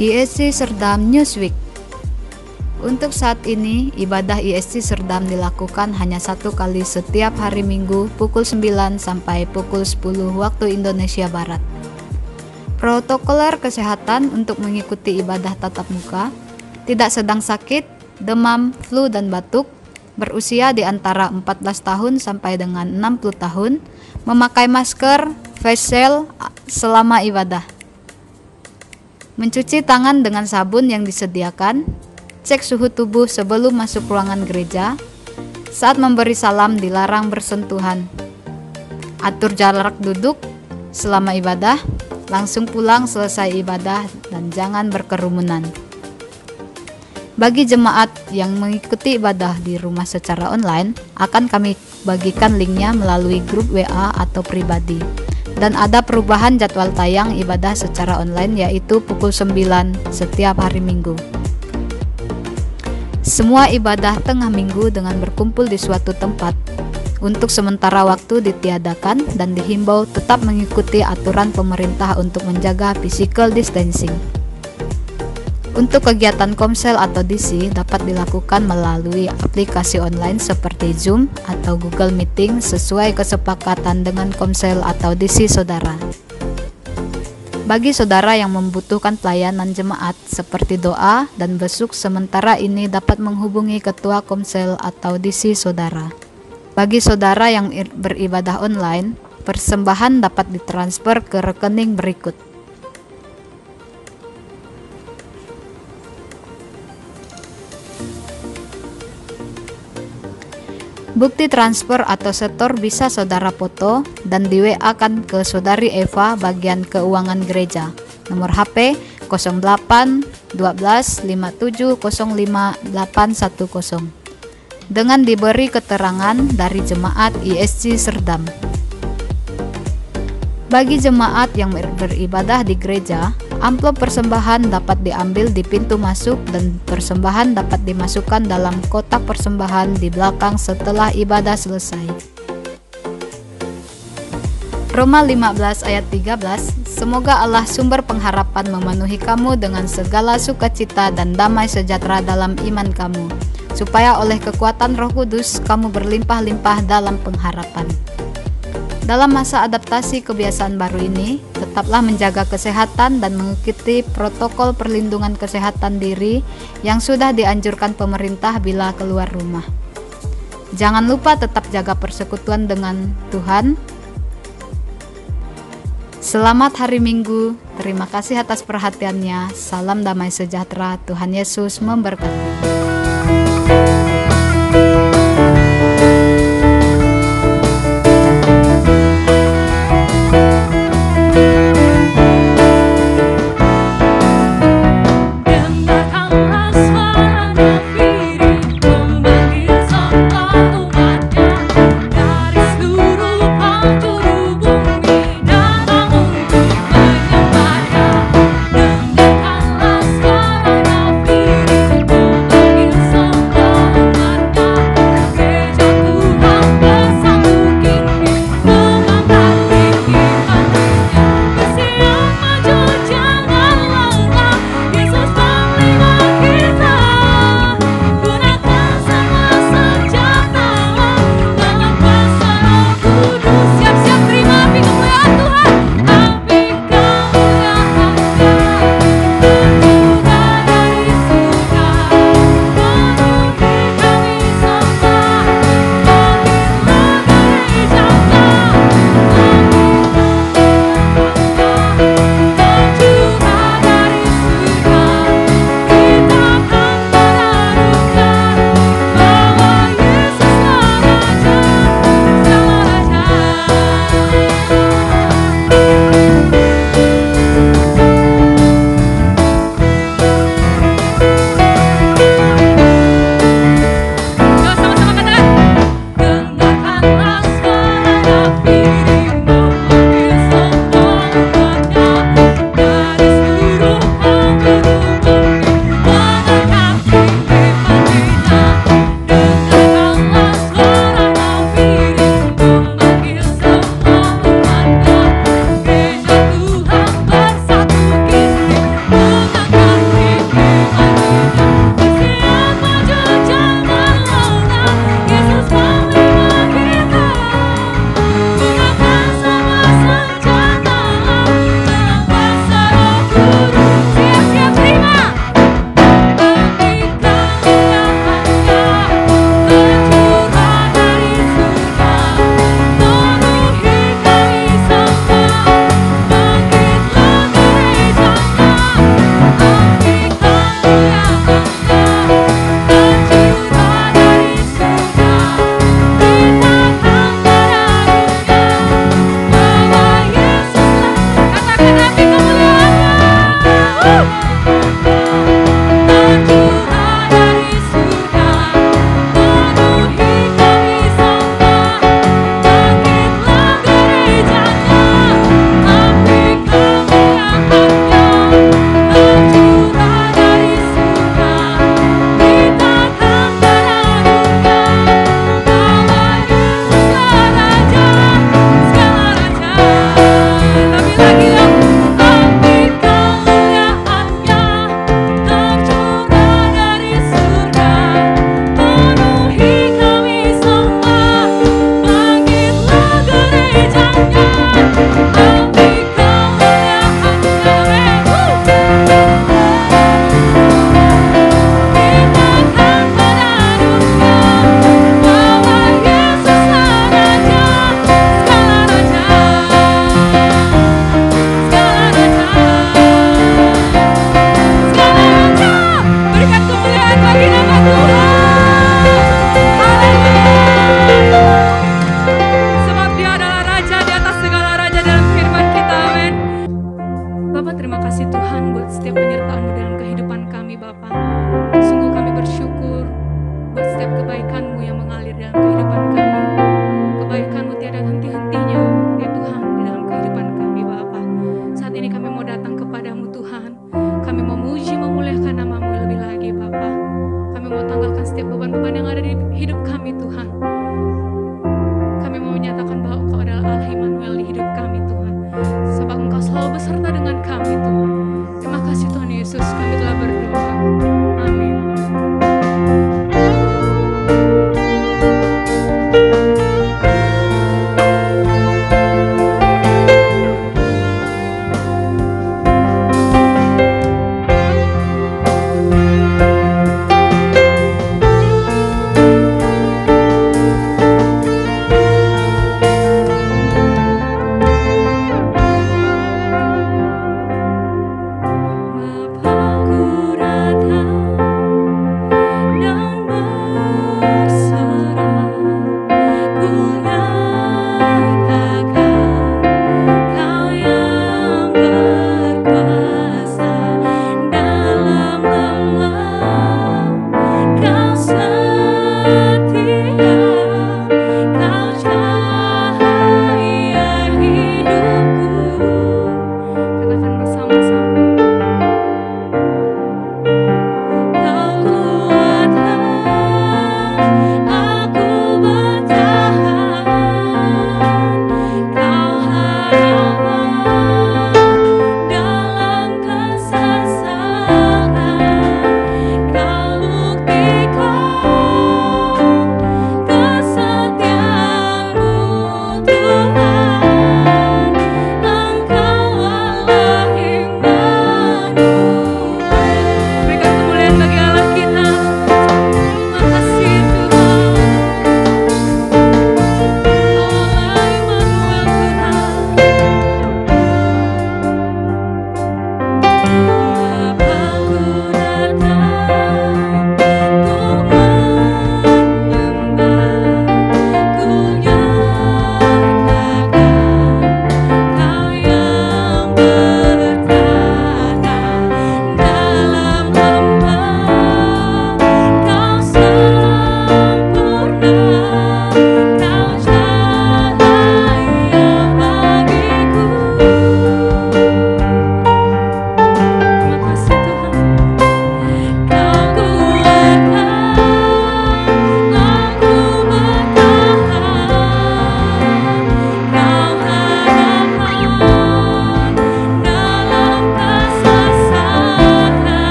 ISC Serdam Newsweek. Untuk saat ini, ibadah ISC Serdam dilakukan hanya satu kali setiap hari Minggu pukul 9 sampai pukul 10 waktu Indonesia Barat. Protokoler kesehatan untuk mengikuti ibadah tatap muka, tidak sedang sakit, demam, flu, dan batuk, berusia di antara 14 tahun sampai dengan 60 tahun, memakai masker, face shield selama ibadah, mencuci tangan dengan sabun yang disediakan, cek suhu tubuh sebelum masuk ruangan gereja, saat memberi salam dilarang bersentuhan, atur jarak duduk selama ibadah, langsung pulang selesai ibadah, dan jangan berkerumunan. Bagi jemaat yang mengikuti ibadah di rumah secara online, akan kami bagikan linknya melalui grup WA atau pribadi. Dan ada perubahan jadwal tayang ibadah secara online, yaitu pukul 9 setiap hari Minggu. Semua ibadah tengah minggu dengan berkumpul di suatu tempat untuk sementara waktu ditiadakan dan dihimbau tetap mengikuti aturan pemerintah untuk menjaga physical distancing. Untuk kegiatan komsel atau DC dapat dilakukan melalui aplikasi online seperti Zoom atau Google Meeting sesuai kesepakatan dengan komsel atau DC saudara. Bagi saudara yang membutuhkan pelayanan jemaat seperti doa dan besuk sementara ini dapat menghubungi ketua komsel atau DC saudara. Bagi saudara yang beribadah online, persembahan dapat ditransfer ke rekening berikut. Bukti transfer atau setor bisa saudara foto dan di WA-kan ke saudari Eva bagian keuangan gereja. Nomor HP 08 12 57 05 810 dengan diberi keterangan dari jemaat ISC Serdam. Bagi jemaat yang beribadah di gereja, amplop persembahan dapat diambil di pintu masuk dan persembahan dapat dimasukkan dalam kotak persembahan di belakang setelah ibadah selesai. Roma 15 ayat 13, semoga Allah sumber pengharapan memenuhi kamu dengan segala sukacita dan damai sejahtera dalam iman kamu, supaya oleh kekuatan Roh Kudus kamu berlimpah-limpah dalam pengharapan. Dalam masa adaptasi kebiasaan baru ini, tetaplah menjaga kesehatan dan mengikuti protokol perlindungan kesehatan diri yang sudah dianjurkan pemerintah bila keluar rumah. Jangan lupa tetap jaga persekutuan dengan Tuhan. Selamat hari Minggu, terima kasih atas perhatiannya. Salam damai sejahtera, Tuhan Yesus memberkati.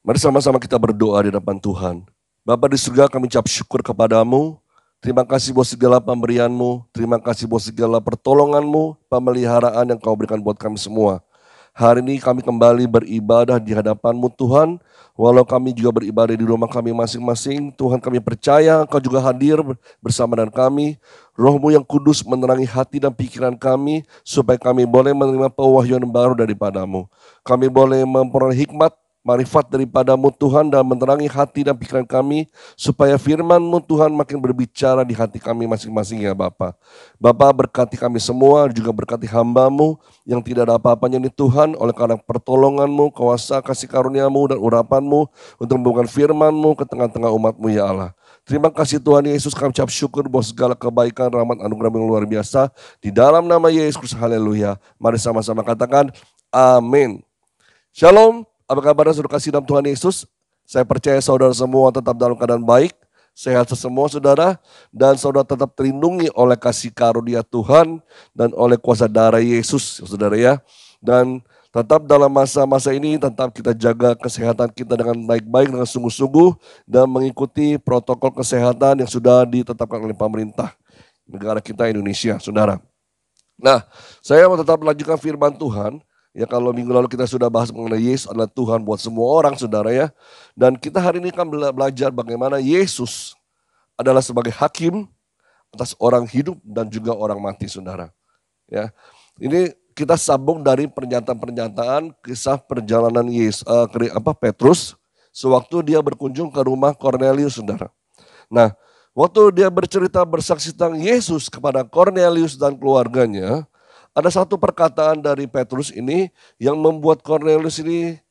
Mari sama-sama kita berdoa di depan Tuhan. Bapa di surga, kami ucap syukur kepadamu. Terima kasih buat segala pemberianmu. Terima kasih buat segala pertolonganmu, pemeliharaan yang kau berikan buat kami semua. Hari ini kami kembali beribadah di hadapan-Mu Tuhan. Walau kami juga beribadah di rumah kami masing-masing, Tuhan kami percaya Engkau juga hadir bersama dengan kami. Roh-Mu yang kudus menerangi hati dan pikiran kami, supaya kami boleh menerima pewahyuan baru daripada-Mu. Kami boleh memperoleh hikmat, marifat daripada-Mu Tuhan dan menerangi hati dan pikiran kami, supaya firman-Mu Tuhan makin berbicara di hati kami masing-masing ya Bapa. Bapa berkati kami semua, juga berkati hamba-Mu yang tidak ada apa-apanya ini Tuhan, oleh karena pertolongan-Mu, kuasa kasih karunia-Mu dan urapan-Mu untuk membawakan firman-Mu ke tengah-tengah umat-Mu ya Allah. Terima kasih Tuhan Yesus, kami ucap syukur bahwa segala kebaikan, rahmat, anugerah yang luar biasa di dalam nama Yesus, haleluya. Mari sama-sama katakan amin. Shalom. Apa kabar saudara kasih dalam Tuhan Yesus? Saya percaya saudara semua tetap dalam keadaan baik, sehat semua saudara, dan saudara tetap terlindungi oleh kasih karunia Tuhan dan oleh kuasa darah Yesus saudara ya. Dan tetap dalam masa-masa ini tetap kita jaga kesehatan kita dengan baik-baik, dengan sungguh-sungguh, dan mengikuti protokol kesehatan yang sudah ditetapkan oleh pemerintah negara kita Indonesia saudara. Nah, saya mau tetap melanjutkan firman Tuhan. Ya kalau minggu lalu kita sudah bahas mengenai Yesus adalah Tuhan buat semua orang saudara ya. Dan kita hari ini akan belajar bagaimana Yesus adalah sebagai hakim atas orang hidup dan juga orang mati saudara. Ya, ini kita sambung dari pernyataan-pernyataan kisah perjalanan Petrus sewaktu dia berkunjung ke rumah Kornelius saudara. Nah, waktu dia bercerita bersaksi tentang Yesus kepada Kornelius dan keluarganya, ada satu perkataan dari Petrus ini yang membuat Kornelius ini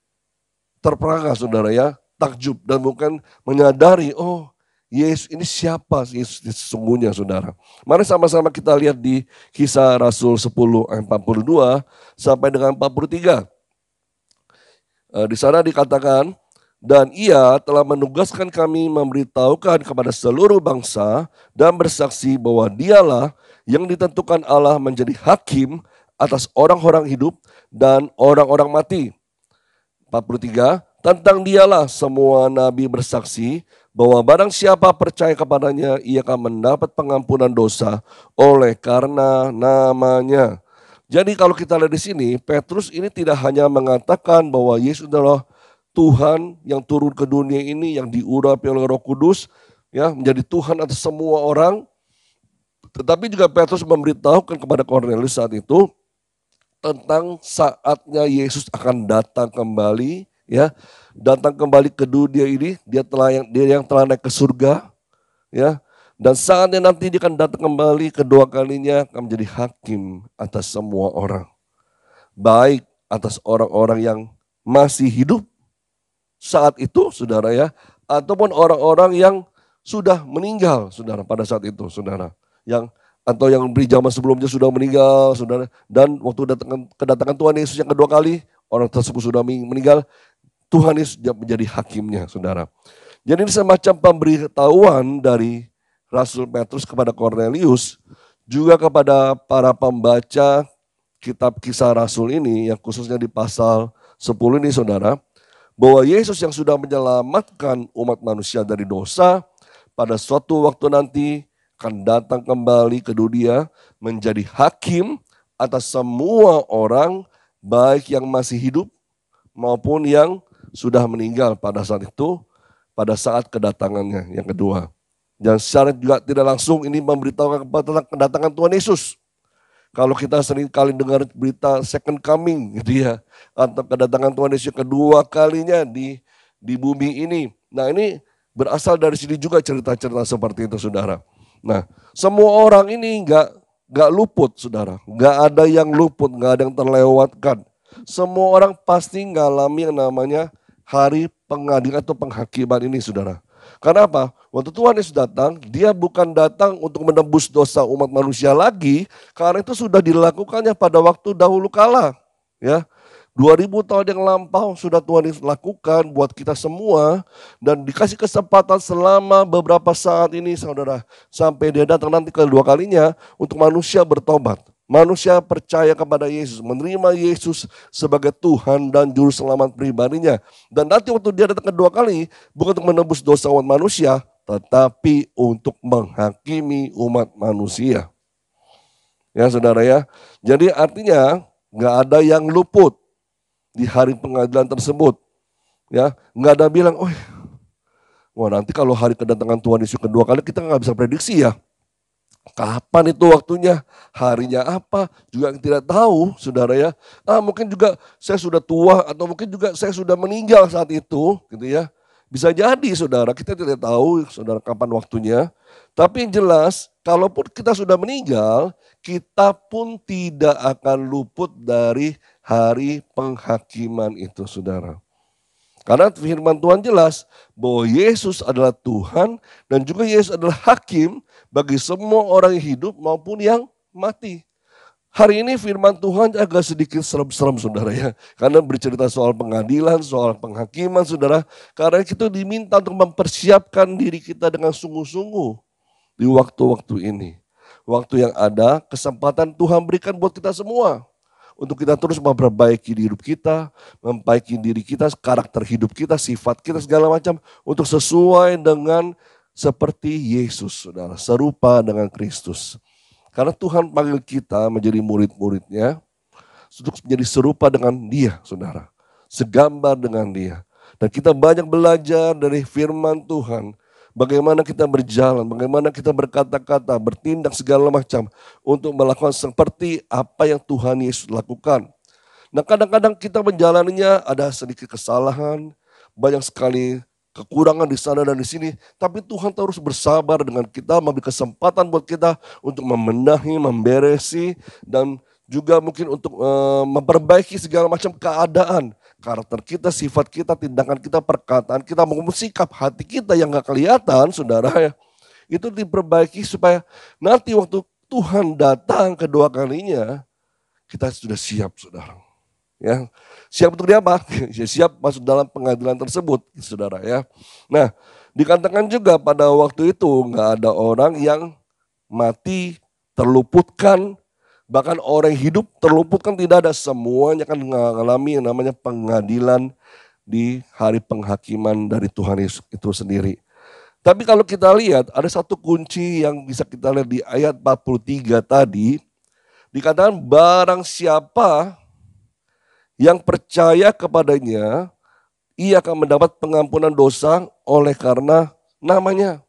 terperangah saudara ya, takjub dan bukan menyadari, oh Yesus ini siapa Yesus sesungguhnya saudara. Mari sama-sama kita lihat di Kisah Rasul 10 ayat 42 sampai dengan 43. Di sana dikatakan, dan ia telah menugaskan kami memberitahukan kepada seluruh bangsa dan bersaksi bahwa dialah yang ditentukan Allah menjadi hakim atas orang-orang hidup dan orang-orang mati. 43, tentang dialah semua nabi bersaksi bahwa barang siapa percaya kepadanya, ia akan mendapat pengampunan dosa oleh karena namanya. Jadi kalau kita lihat di sini, Petrus ini tidak hanya mengatakan bahwa Yesus adalah Tuhan yang turun ke dunia ini, yang diurapi oleh Roh Kudus, ya menjadi Tuhan atas semua orang. Tetapi juga Petrus memberitahukan kepada Kornelius saat itu tentang saatnya Yesus akan datang kembali, ya, datang kembali ke dunia ini. Dia yang telah naik ke surga, ya, dan saatnya nanti dia akan datang kembali kedua kalinya akan menjadi hakim atas semua orang, baik atas orang-orang yang masih hidup saat itu, saudara ya, ataupun orang-orang yang sudah meninggal, saudara, pada saat itu, saudara. Atau yang di zaman sebelumnya sudah meninggal, saudara. Dan waktu kedatangan Tuhan Yesus yang kedua kali, orang tersebut sudah meninggal, Tuhan Yesus menjadi hakimnya, saudara. Jadi ini semacam pemberitahuan dari Rasul Petrus kepada Kornelius, juga kepada para pembaca kitab Kisah Rasul ini, yang khususnya di pasal 10 ini, saudara, bahwa Yesus yang sudah menyelamatkan umat manusia dari dosa, pada suatu waktu nanti akan datang kembali ke dunia menjadi hakim atas semua orang, baik yang masih hidup maupun yang sudah meninggal pada saat itu, pada saat kedatangannya yang kedua. Dan secara juga tidak langsung ini memberitahukan tentang kedatangan Tuhan Yesus. Kalau kita sering kali dengar berita second coming gitu ya, atau kedatangan Tuhan Yesus kedua kalinya di bumi ini. Nah ini berasal dari sini juga cerita-cerita seperti itu saudara. Nah, semua orang ini nggak luput, saudara. Nggak ada yang luput, nggak ada yang terlewatkan. Semua orang pasti ngalami yang namanya hari pengadilan atau penghakiman ini, saudara. Karena apa? Waktu Tuhan Yesus datang, dia bukan datang untuk menebus dosa umat manusia lagi, karena itu sudah dilakukannya pada waktu dahulu kala. Ya, 2000 tahun yang lampau sudah Tuhan Yesus lakukan buat kita semua, dan dikasih kesempatan selama beberapa saat ini saudara, sampai dia datang nanti kedua kalinya untuk manusia bertobat, Manusia percaya kepada Yesus, menerima Yesus sebagai Tuhan dan Juru Selamat pribadinya. Dan nanti waktu dia datang kedua kali, bukan untuk menebus dosa umat manusia, tetapi untuk menghakimi umat manusia. Ya saudara ya, jadi artinya nggak ada yang luput di hari pengadilan tersebut. Ya, nggak ada bilang, oh, wah nanti kalau hari kedatangan Tuhan Yesus kedua kali kita nggak bisa prediksi ya. Kapan itu waktunya, harinya apa, juga tidak tahu saudara ya. Mungkin juga saya sudah tua atau mungkin juga saya sudah meninggal saat itu gitu ya. Bisa jadi saudara, kita tidak tahu saudara kapan waktunya. Tapi yang jelas, kalaupun kita sudah meninggal, kita pun tidak akan luput dari hari penghakiman itu saudara. Karena firman Tuhan jelas bahwa Yesus adalah Tuhan dan juga Yesus adalah hakim bagi semua orang yang hidup maupun yang mati. Hari ini firman Tuhan agak sedikit serem-serem saudara ya. Karena bercerita soal pengadilan, soal penghakiman saudara. Karena kita diminta untuk mempersiapkan diri kita dengan sungguh-sungguh di waktu-waktu ini. Waktu yang ada kesempatan Tuhan berikan buat kita semua. Untuk kita terus memperbaiki hidup kita, memperbaiki diri kita, karakter hidup kita, sifat kita segala macam. Untuk sesuai dengan seperti Yesus saudara, serupa dengan Kristus. Karena Tuhan panggil kita menjadi murid-muridnya, untuk menjadi serupa dengan Dia saudara. Segambar dengan Dia. Dan kita banyak belajar dari firman Tuhan. Bagaimana kita berjalan, bagaimana kita berkata-kata, bertindak segala macam untuk melakukan seperti apa yang Tuhan Yesus lakukan. Nah kadang-kadang kita menjalaninya ada sedikit kesalahan, banyak sekali kekurangan di sana dan di sini. Tapi Tuhan terus bersabar dengan kita, memberi kesempatan buat kita untuk membenahi, memberesi, dan juga mungkin untuk memperbaiki segala macam keadaan. Karakter kita, sifat kita, tindakan kita, perkataan kita, maupun sikap hati kita yang gak kelihatan, saudara ya. Itu diperbaiki supaya nanti waktu Tuhan datang kedua kalinya, kita sudah siap, saudara. Ya, siap untuk dia apa? Ya, siap masuk dalam pengadilan tersebut, saudara ya. Nah, dikatakan juga pada waktu itu gak ada orang yang mati, terluputkan. Bahkan orang yang hidup terluputkan tidak ada, semuanya akan mengalami yang namanya pengadilan di hari penghakiman dari Tuhan Yesus itu sendiri. Tapi kalau kita lihat ada satu kunci yang bisa kita lihat di ayat 43 tadi. Dikatakan barang siapa yang percaya kepadanya, ia akan mendapat pengampunan dosa oleh karena namanya.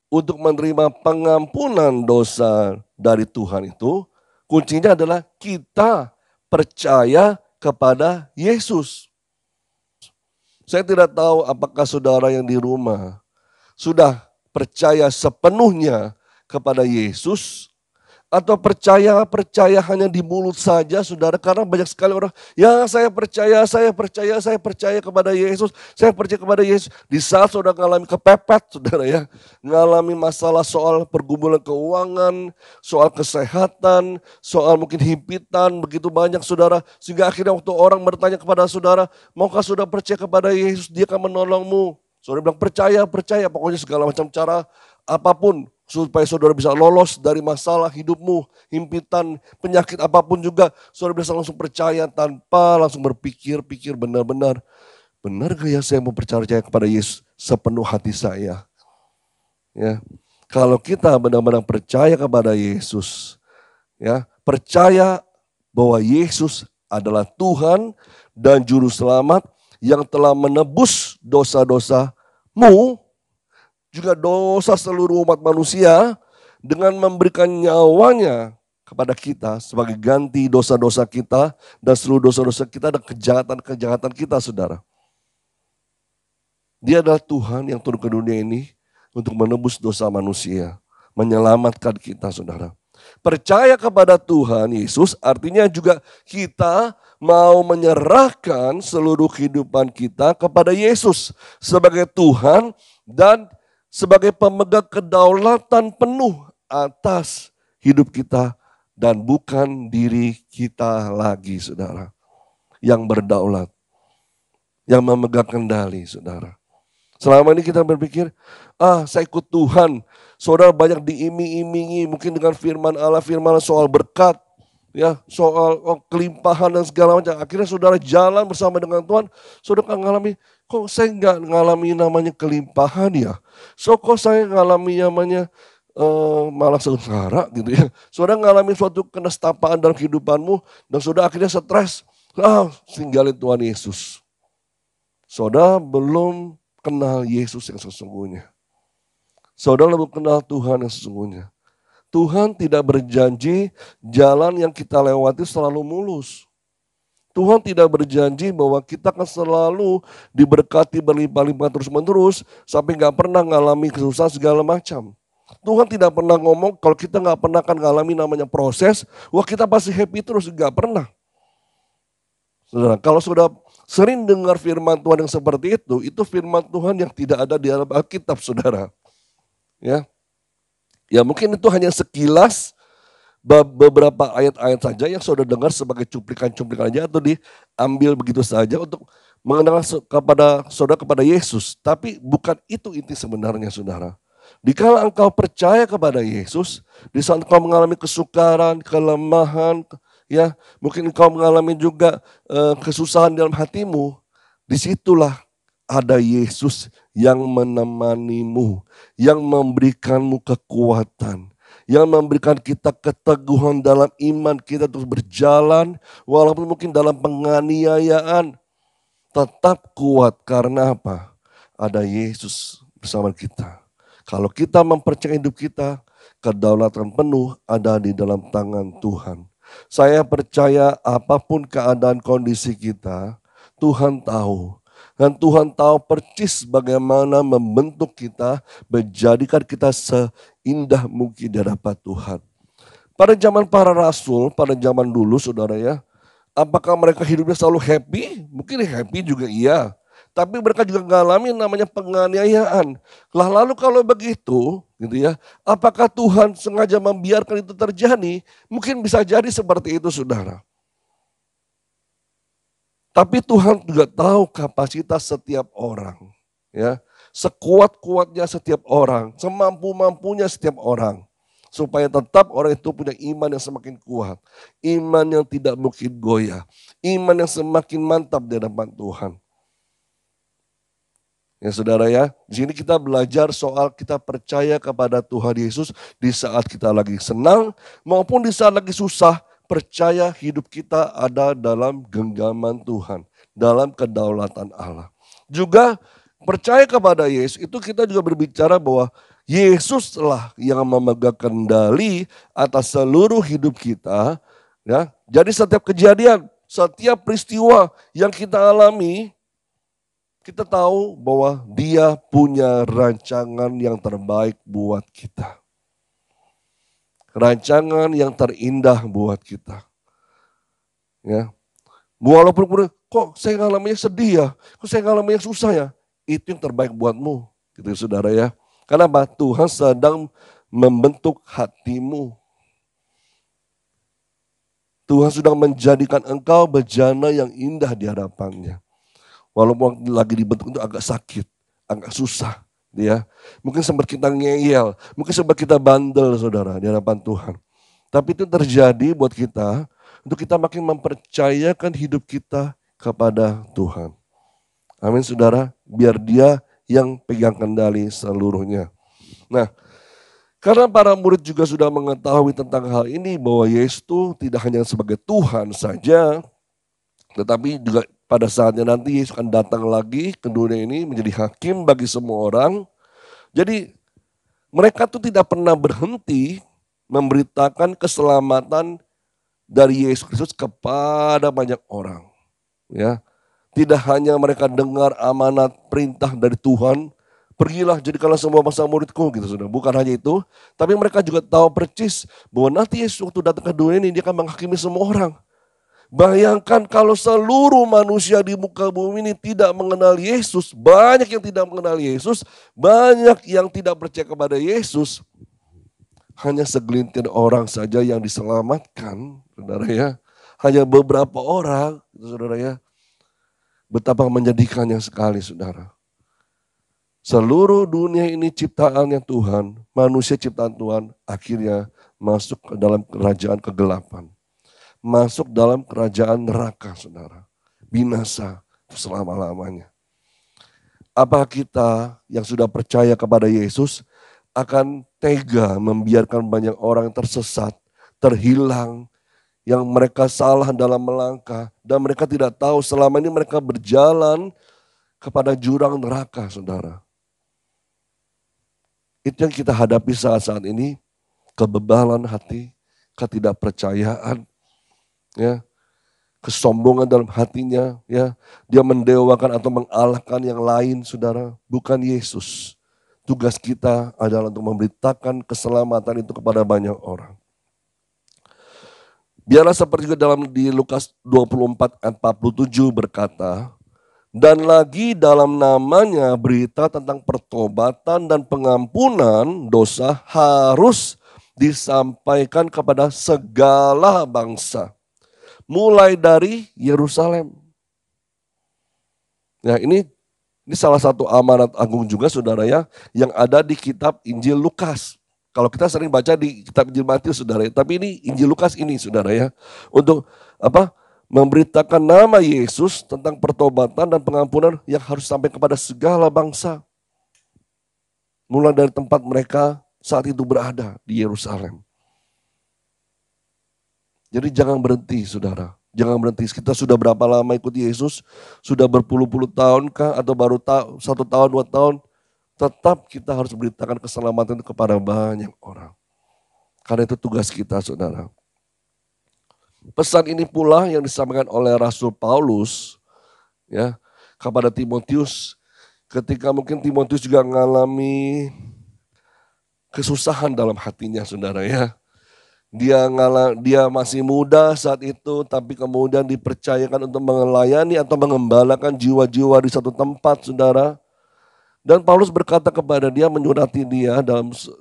Untuk menerima pengampunan dosa dari Tuhan itu, kuncinya adalah kita percaya kepada Yesus. Saya tidak tahu apakah saudara yang di rumah sudah percaya sepenuhnya kepada Yesus, atau percaya hanya di mulut saja saudara. Karena banyak sekali orang, ya saya percaya kepada Yesus, saya percaya kepada Yesus. Di saat saudara mengalami kepepet saudara ya, mengalami masalah soal pergumulan keuangan, soal kesehatan, soal mungkin himpitan, begitu banyak saudara. Sehingga akhirnya waktu orang bertanya kepada saudara, maukah saudara percaya kepada Yesus, dia akan menolongmu. Saudara bilang percaya, pokoknya segala macam cara apapun supaya saudara bisa lolos dari masalah hidupmu, himpitan, penyakit apapun juga. Saudara bisa langsung percaya tanpa langsung berpikir benar-benar. Benar gak ya saya mau percaya kepada Yesus sepenuh hati saya? Ya, kalau kita benar-benar percaya kepada Yesus, ya, percaya bahwa Yesus adalah Tuhan dan Juru Selamat yang telah menebus dosa-dosamu, juga dosa seluruh umat manusia, dengan memberikan nyawanya kepada kita sebagai ganti dosa-dosa kita dan seluruh dosa-dosa kita dan kejahatan-kejahatan kita saudara. Dia adalah Tuhan yang turun ke dunia ini untuk menebus dosa manusia, menyelamatkan kita saudara. Percaya kepada Tuhan Yesus artinya juga kita mau menyerahkan seluruh kehidupan kita kepada Yesus sebagai Tuhan dan sebagai pemegang kedaulatan penuh atas hidup kita dan bukan diri kita lagi saudara yang berdaulat, yang memegang kendali saudara. Selama ini kita berpikir, saya ikut Tuhan. Saudara banyak diiming-imingi mungkin dengan firman Allah soal berkat, ya, soal kelimpahan dan segala macam. Akhirnya saudara jalan bersama dengan Tuhan, saudara akan mengalami, kok saya nggak mengalami namanya kelimpahan ya? Kok saya mengalami namanya malah sengsara gitu ya. Saudara mengalami suatu kenestapaan dalam kehidupanmu dan saudara akhirnya stres. Tinggalin Tuhan Yesus. Saudara belum kenal Yesus yang sesungguhnya. Saudara belum kenal Tuhan yang sesungguhnya. Tuhan tidak berjanji jalan yang kita lewati selalu mulus. Tuhan tidak berjanji bahwa kita akan selalu diberkati berlimpah-limpah terus-menerus sampai nggak pernah ngalami kesusahan segala macam. Tuhan tidak pernah ngomong kalau kita nggak pernah akan ngalami namanya proses, wah kita pasti happy terus, nggak pernah. Saudara, kalau sudah sering dengar firman Tuhan yang seperti itu firman Tuhan yang tidak ada di dalam Alkitab, saudara. Ya mungkin itu hanya sekilas beberapa ayat-ayat saja yang saudara dengar sebagai cuplikan-cuplikan aja atau diambil begitu saja untuk mengenal kepada Yesus. Tapi bukan itu inti sebenarnya, saudara. Dikala engkau percaya kepada Yesus, di saat engkau mengalami kesukaran, kelemahan, ya mungkin engkau mengalami juga kesusahan dalam hatimu, disitulah ada Yesus yang menemanimu, yang memberikanmu kekuatan, yang memberikan kita keteguhan dalam iman kita terus berjalan, walaupun mungkin dalam penganiayaan, tetap kuat karena apa? Ada Yesus bersama kita. Kalau kita mempercayai hidup kita, kedaulatan penuh ada di dalam tangan Tuhan. Saya percaya apapun keadaan kondisi kita, Tuhan tahu. Dan Tuhan tahu persis bagaimana membentuk kita, menjadikan kita seindah mungkin di hadapan Tuhan. Pada zaman para rasul, pada zaman dulu saudara ya, apakah mereka hidupnya selalu happy? Mungkin happy juga iya. Tapi mereka juga mengalami namanya penganiayaan. Lalu kalau begitu, gitu ya, apakah Tuhan sengaja membiarkan itu terjadi? Mungkin bisa jadi seperti itu saudara. Tapi Tuhan juga tahu kapasitas setiap orang, ya, sekuat-kuatnya setiap orang, semampu-mampunya setiap orang, supaya tetap orang itu punya iman yang semakin kuat, iman yang tidak mungkin goyah, iman yang semakin mantap di hadapan Tuhan. Ya saudara ya, di sini kita belajar soal kita percaya kepada Tuhan Yesus di saat kita lagi senang maupun di saat lagi susah. Percaya hidup kita ada dalam genggaman Tuhan, dalam kedaulatan Allah. Juga percaya kepada Yesus itu kita juga berbicara bahwa Yesuslah yang memegang kendali atas seluruh hidup kita. Ya, jadi setiap kejadian, setiap peristiwa yang kita alami, kita tahu bahwa Dia punya rancangan yang terbaik buat kita. Rancangan yang terindah buat kita. Ya. Walaupun kok saya ngalaminnya sedih ya, kok saya ngalaminnya susah ya, itu yang terbaik buatmu, gitu saudara ya. Kenapa? Tuhan sedang membentuk hatimu. Tuhan sedang menjadikan engkau bejana yang indah di hadapannya. Walaupun lagi dibentuk itu agak sakit, agak susah. Ya, mungkin sempat kita ngeyel, mungkin sempat kita bandel saudara di hadapan Tuhan. Tapi itu terjadi buat kita, untuk kita makin mempercayakan hidup kita kepada Tuhan. Amin saudara, biar Dia yang pegang kendali seluruhnya. Nah, karena para murid juga sudah mengetahui tentang hal ini, bahwa Yesus itu tidak hanya sebagai Tuhan saja, tetapi juga pada saatnya nanti Yesus akan datang lagi ke dunia ini menjadi hakim bagi semua orang. Jadi mereka tuh tidak pernah berhenti memberitakan keselamatan dari Yesus Kristus kepada banyak orang. Ya, tidak hanya mereka dengar amanat perintah dari Tuhan, pergilah jadikanlah semua bangsa muridku gitu sudah. Bukan hanya itu, tapi mereka juga tahu persis bahwa nanti Yesus waktu datang ke dunia ini dia akan menghakimi semua orang. Bayangkan kalau seluruh manusia di muka bumi ini tidak mengenal Yesus, banyak yang tidak mengenal Yesus, banyak yang tidak percaya kepada Yesus. Hanya segelintir orang saja yang diselamatkan, saudara ya. Hanya beberapa orang, saudara ya. Betapa menyedihkannya sekali, saudara. Seluruh dunia ini ciptaannya Tuhan, manusia ciptaan Tuhan, akhirnya masuk ke dalam kerajaan kegelapan. Masuk dalam kerajaan neraka, saudara. Binasa selama-lamanya. Apa kita yang sudah percaya kepada Yesus akan tega membiarkan banyak orang tersesat, terhilang, yang mereka salah dalam melangkah, dan mereka tidak tahu selama ini mereka berjalan kepada jurang neraka, saudara. Itu yang kita hadapi saat-saat ini, kebebalan hati, ketidakpercayaan, ya, kesombongan dalam hatinya, ya, dia mendewakan atau mengalahkan yang lain, saudara, bukan Yesus. Tugas kita adalah untuk memberitakan keselamatan itu kepada banyak orang. Biarlah seperti dalam di Lukas 24 ayat 47 berkata, dan lagi dalam namanya berita tentang pertobatan dan pengampunan dosa harus disampaikan kepada segala bangsa. Mulai dari Yerusalem. Nah ini salah satu amanat agung juga saudara ya, yang ada di kitab Injil Lukas. Kalau kita sering baca di kitab Injil Matius saudara ya, tapi ini Injil Lukas ini saudara ya. Untuk apa? Memberitakan nama Yesus tentang pertobatan dan pengampunan yang harus sampai kepada segala bangsa. Mulai dari tempat mereka saat itu berada di Yerusalem. Jadi jangan berhenti saudara. Jangan berhenti. Kita sudah berapa lama ikut Yesus? Sudah berpuluh-puluh tahun kah? Atau baru 1 tahun, 2 tahun? Tetap kita harus beritakan keselamatan itu kepada banyak orang. Karena itu tugas kita saudara. Pesan ini pula yang disampaikan oleh Rasul Paulus ya kepada Timotius ketika mungkin Timotius juga mengalami kesusahan dalam hatinya saudara ya. Dia masih muda saat itu tapi kemudian dipercayakan untuk melayani atau mengembalakan jiwa-jiwa di satu tempat saudara. Dan Paulus berkata kepada dia, menyurati dia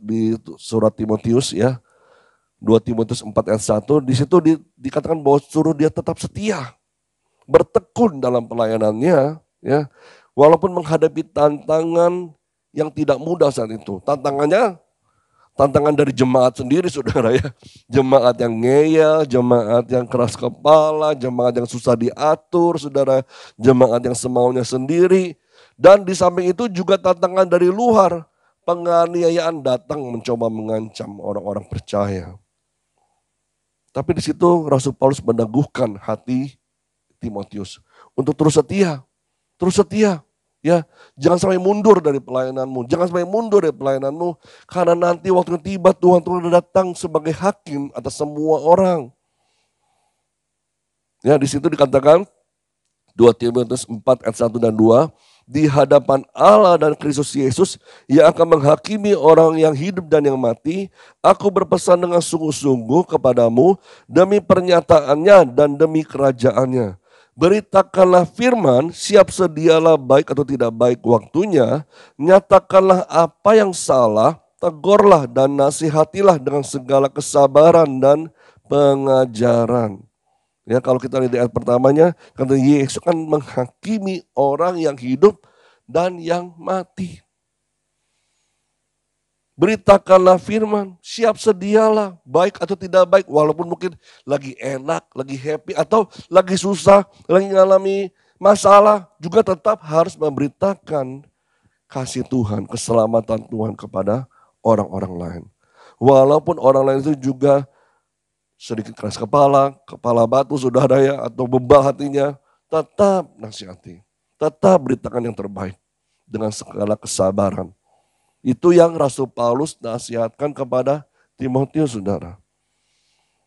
di surat Timotius ya. 2 Timotius 4 ayat 1, di situ dikatakan bahwa suruh dia tetap setia, bertekun dalam pelayanannya, ya, walaupun menghadapi tantangan yang tidak mudah saat itu. Tantangan dari jemaat sendiri saudara ya, jemaat yang ngeyel, jemaat yang keras kepala, jemaat yang susah diatur, saudara, jemaat yang semaunya sendiri, dan di samping itu juga tantangan dari luar, penganiayaan datang mencoba mengancam orang-orang percaya. Tapi di situ Rasul Paulus meneguhkan hati Timotius untuk terus setia, ya. Jangan sampai mundur dari pelayananmu, karena nanti waktu tiba Tuhan datang sebagai hakim atas semua orang. Ya, di situ dikatakan 2 Timotius 4 ayat 1 dan 2, di hadapan Allah dan Kristus Yesus yang akan menghakimi orang yang hidup dan yang mati, aku berpesan dengan sungguh-sungguh kepadamu demi pernyataannya dan demi kerajaannya. Beritakanlah firman, siap sedialah baik atau tidak baik waktunya, nyatakanlah apa yang salah, tegurlah dan nasihatilah dengan segala kesabaran dan pengajaran. Ya, kalau kita lihat di ayat pertamanya, kata Yesus kan menghakimi orang yang hidup dan yang mati. Beritakanlah firman, siap sedialah, baik atau tidak baik, walaupun mungkin lagi enak, lagi happy, atau lagi susah, lagi mengalami masalah, juga tetap harus memberitakan kasih Tuhan, keselamatan Tuhan kepada orang-orang lain. Walaupun orang lain itu juga sedikit keras kepala batu saudara ya, atau bebal hatinya, tetap nasihati, tetap beritakan yang terbaik dengan segala kesabaran. Itu yang Rasul Paulus nasihatkan kepada Timotius saudara.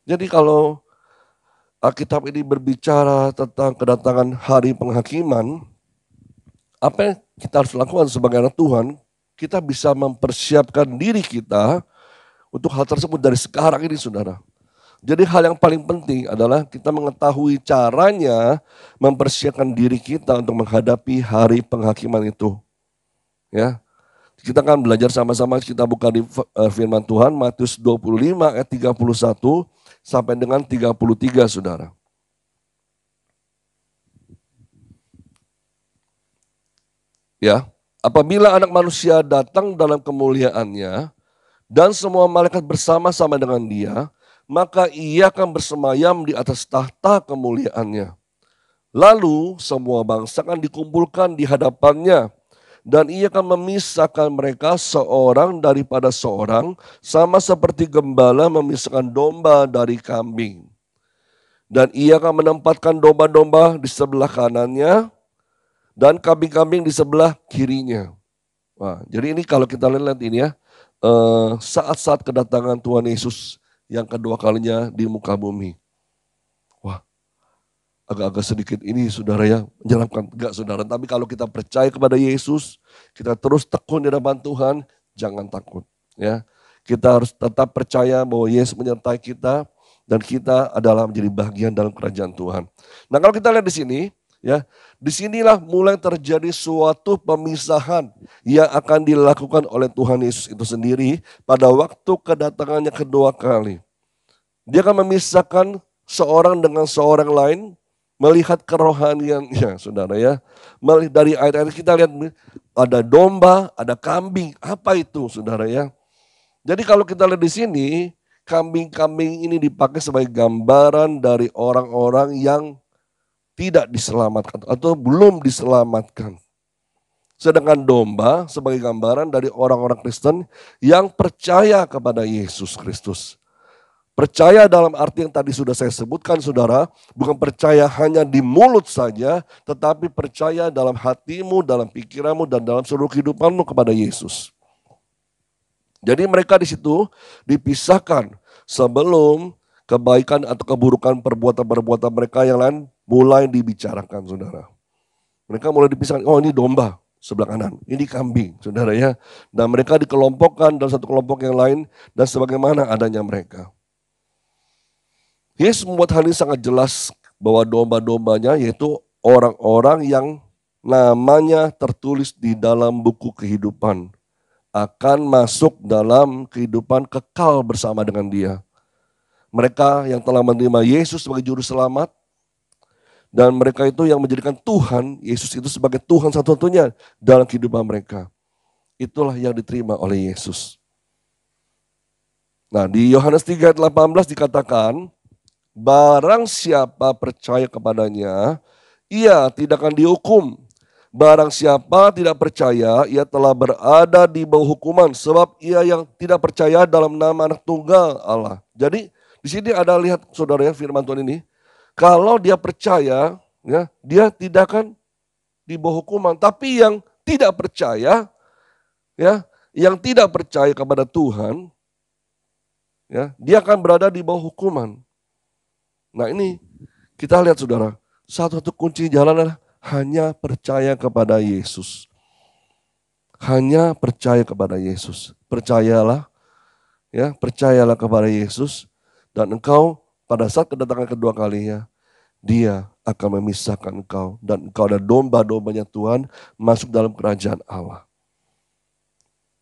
Jadi kalau Alkitab ini berbicara tentang kedatangan hari penghakiman, apa yang kita harus lakukan sebagai anak Tuhan, kita bisa mempersiapkan diri kita untuk hal tersebut dari sekarang ini saudara. Jadi hal yang paling penting adalah kita mengetahui caranya mempersiapkan diri kita untuk menghadapi hari penghakiman itu. Ya. Kita akan belajar sama-sama, kita buka di firman Tuhan Matius 25 ayat 31 sampai dengan 33 saudara. Ya. Apabila anak manusia datang dalam kemuliaannya dan semua malaikat bersama-sama dengan dia, maka ia akan bersemayam di atas tahta kemuliaannya. Lalu semua bangsa akan dikumpulkan di hadapannya dan ia akan memisahkan mereka seorang daripada seorang sama seperti gembala memisahkan domba dari kambing. Dan ia akan menempatkan domba-domba di sebelah kanannya dan kambing-kambing di sebelah kirinya. Wah, jadi ini kalau kita lihat ini ya, saat-saat kedatangan Tuhan Yesus yang kedua kalinya di muka bumi. Wah, agak-agak sedikit ini saudara ya, menjelaskan. Enggak saudara, tapi kalau kita percaya kepada Yesus, kita terus tekun di hadapan Tuhan, jangan takut. Ya, kita harus tetap percaya bahwa Yesus menyertai kita dan kita adalah menjadi bagian dalam kerajaan Tuhan. Nah kalau kita lihat di sini, ya, disinilah mulai terjadi suatu pemisahan yang akan dilakukan oleh Tuhan Yesus itu sendiri pada waktu kedatangannya kedua kali. Dia akan memisahkan seorang dengan seorang lain, melihat kerohaniannya, saudara ya. Dari ayat-ayat kita lihat ada domba, ada kambing. Apa itu, saudara ya? Jadi kalau kita lihat di sini, kambing-kambing ini dipakai sebagai gambaran dari orang-orang yang tidak diselamatkan atau belum diselamatkan. Sedangkan domba sebagai gambaran dari orang-orang Kristen yang percaya kepada Yesus Kristus. Percaya dalam arti yang tadi sudah saya sebutkan saudara, bukan percaya hanya di mulut saja, tetapi percaya dalam hatimu, dalam pikiranmu, dan dalam seluruh kehidupanmu kepada Yesus. Jadi mereka di situ dipisahkan sebelum kebaikan atau keburukan perbuatan-perbuatan mereka yang lain mulai dibicarakan, saudara. Mereka mulai dipisahkan, oh ini domba sebelah kanan, ini kambing, saudara ya. Dan mereka dikelompokkan dalam satu kelompok yang lain dan sebagaimana adanya mereka. Yesus membuat hal ini sangat jelas bahwa domba-dombanya yaitu orang-orang yang namanya tertulis di dalam buku kehidupan akan masuk dalam kehidupan kekal bersama dengan dia. Mereka yang telah menerima Yesus sebagai juru selamat dan mereka itu yang menjadikan Tuhan, Yesus itu sebagai Tuhan satu-satunya dalam kehidupan mereka. Itulah yang diterima oleh Yesus. Nah di Yohanes 3 ayat 18 dikatakan, barang siapa percaya kepadanya, ia tidak akan dihukum. Barang siapa tidak percaya, ia telah berada di bawah hukuman, sebab ia yang tidak percaya dalam nama Anak Tunggal Allah. Jadi di sini ada lihat saudara ya firman Tuhan ini, kalau dia percaya, ya dia tidak akan di bawah hukuman. Tapi yang tidak percaya, ya yang tidak percaya kepada Tuhan, ya dia akan berada di bawah hukuman. Nah ini kita lihat saudara, satu kunci jalan adalah hanya percaya kepada Yesus. Hanya percaya kepada Yesus. Percayalah, ya, percayalah kepada Yesus dan engkau pada saat kedatangan kedua kalinya, dia akan memisahkan engkau dan engkau ada domba-dombanya Tuhan masuk dalam kerajaan Allah.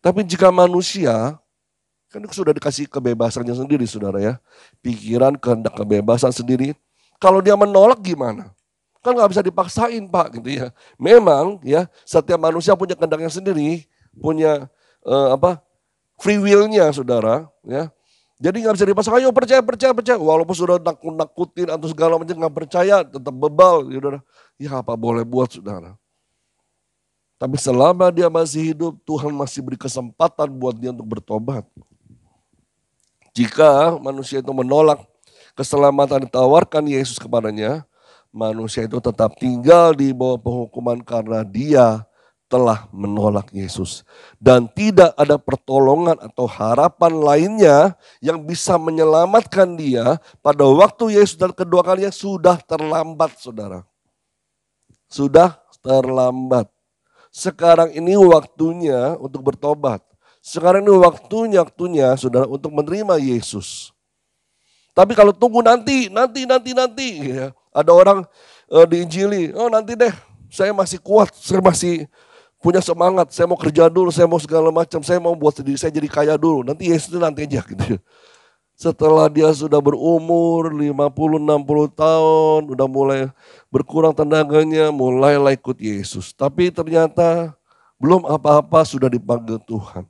Tapi jika manusia, kan sudah dikasih kebebasannya sendiri saudara ya, pikiran, kehendak, kebebasan sendiri. Kalau dia menolak gimana? Kan nggak bisa dipaksain Pak gitu ya. Memang ya setiap manusia punya kehendaknya sendiri, punya free will-nya saudara ya. Jadi nggak bisa dipaksakan, ayo percaya. Walaupun sudah nakut-nakutin atau segala macam nggak percaya, tetap bebal saudara. Ya apa boleh buat saudara. Tapi selama dia masih hidup, Tuhan masih beri kesempatan buat dia untuk bertobat. Jika manusia itu menolak keselamatan ditawarkan Yesus kepadanya, manusia itu tetap tinggal di bawah penghukuman karena dia telah menolak Yesus. Dan tidak ada pertolongan atau harapan lainnya yang bisa menyelamatkan dia pada waktu Yesus dan kedua kalinya sudah terlambat saudara. Sudah terlambat. Sekarang ini waktunya untuk bertobat. Sekarang ini waktunya saudara untuk menerima Yesus. Tapi kalau tunggu nanti ya. Ada orang diinjili, oh nanti deh saya masih kuat, saya masih punya semangat, saya mau kerja dulu, saya mau segala macam, saya mau buat diri saya jadi kaya dulu, nanti Yesus itu nanti aja gitu. Setelah dia sudah berumur 50-60 tahun, udah mulai berkurang tenaganya, mulailah ikut Yesus. Tapi ternyata Belum apa-apa sudah dipanggil Tuhan.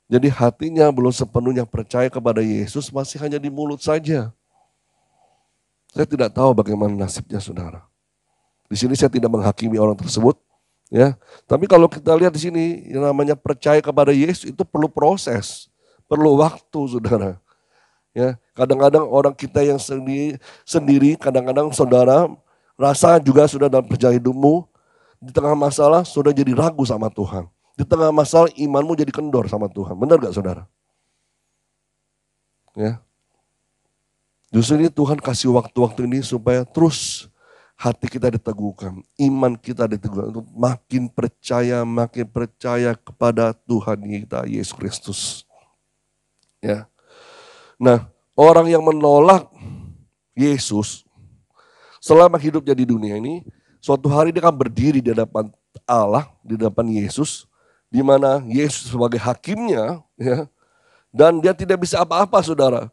Jadi hatinya belum sepenuhnya percaya kepada Yesus, masih hanya di mulut saja. Saya tidak tahu bagaimana nasibnya saudara. Di sini saya tidak menghakimi orang tersebut, ya. Tapi kalau kita lihat di sini yang namanya percaya kepada Yesus itu perlu proses, perlu waktu saudara. Ya, kadang-kadang orang kita yang sendiri, kadang-kadang saudara rasa juga sudah dalam perjalanan hidupmu, di tengah masalah sudah jadi ragu sama Tuhan. Di tengah masalah imanmu jadi kendor sama Tuhan. Benar gak saudara? Ya. Justru ini Tuhan kasih waktu-waktu ini supaya terus hati kita diteguhkan. Iman kita diteguhkan untuk makin percaya kepada Tuhan kita, Yesus Kristus. Ya. Nah, orang yang menolak Yesus selama hidupnya di dunia ini, suatu hari dia akan berdiri di hadapan Allah, di hadapan Yesus, di mana Yesus sebagai hakimnya, ya, dan dia tidak bisa apa-apa saudara.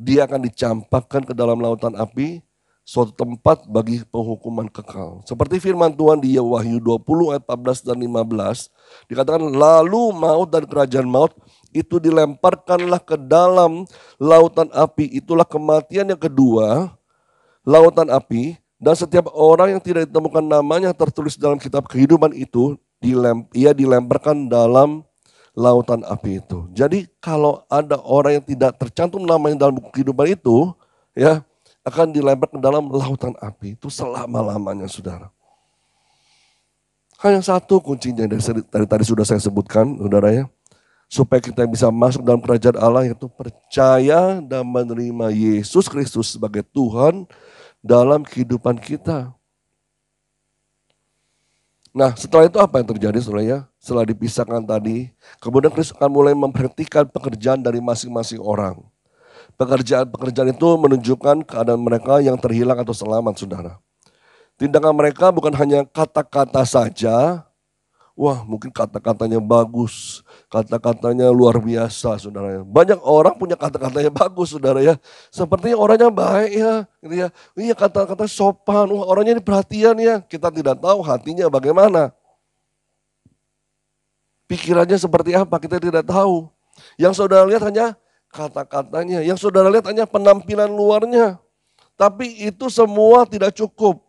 Dia akan dicampakkan ke dalam lautan api, suatu tempat bagi penghukuman kekal. Seperti firman Tuhan di Wahyu 20 ayat 14 dan 15, dikatakan lalu maut dan kerajaan maut itu dilemparkanlah ke dalam lautan api. Itulah kematian yang kedua, lautan api. Dan setiap orang yang tidak ditemukan namanya tertulis dalam kitab kehidupan itu, ia dilemparkan dalam lautan api itu. Jadi kalau ada orang yang tidak tercantum namanya dalam buku kehidupan itu, ya akan dilemparkan dalam lautan api itu selama-lamanya saudara. Hanya satu kuncinya dari tadi sudah saya sebutkan saudara ya. Supaya kita bisa masuk dalam kerajaan Allah, yaitu percaya dan menerima Yesus Kristus sebagai Tuhan dalam kehidupan kita. Nah setelah itu apa yang terjadi saudara ya? Setelah dipisahkan tadi, kemudian Kristus akan mulai memperhatikan pekerjaan dari masing-masing orang. Pekerjaan itu menunjukkan keadaan mereka yang terhilang atau selamat saudara. Tindakan mereka bukan hanya kata-kata saja. Wah mungkin kata-katanya bagus, kata-katanya luar biasa saudara ya. Banyak orang punya kata-katanya bagus saudara ya. Sepertinya orangnya baik ya, gitu ya. Iya kata-kata sopan, wah orangnya ini perhatian ya. Kita tidak tahu hatinya bagaimana. Pikirannya seperti apa kita tidak tahu. Yang saudara lihat hanya kata-katanya, yang saudara lihat hanya penampilan luarnya. Tapi itu semua tidak cukup.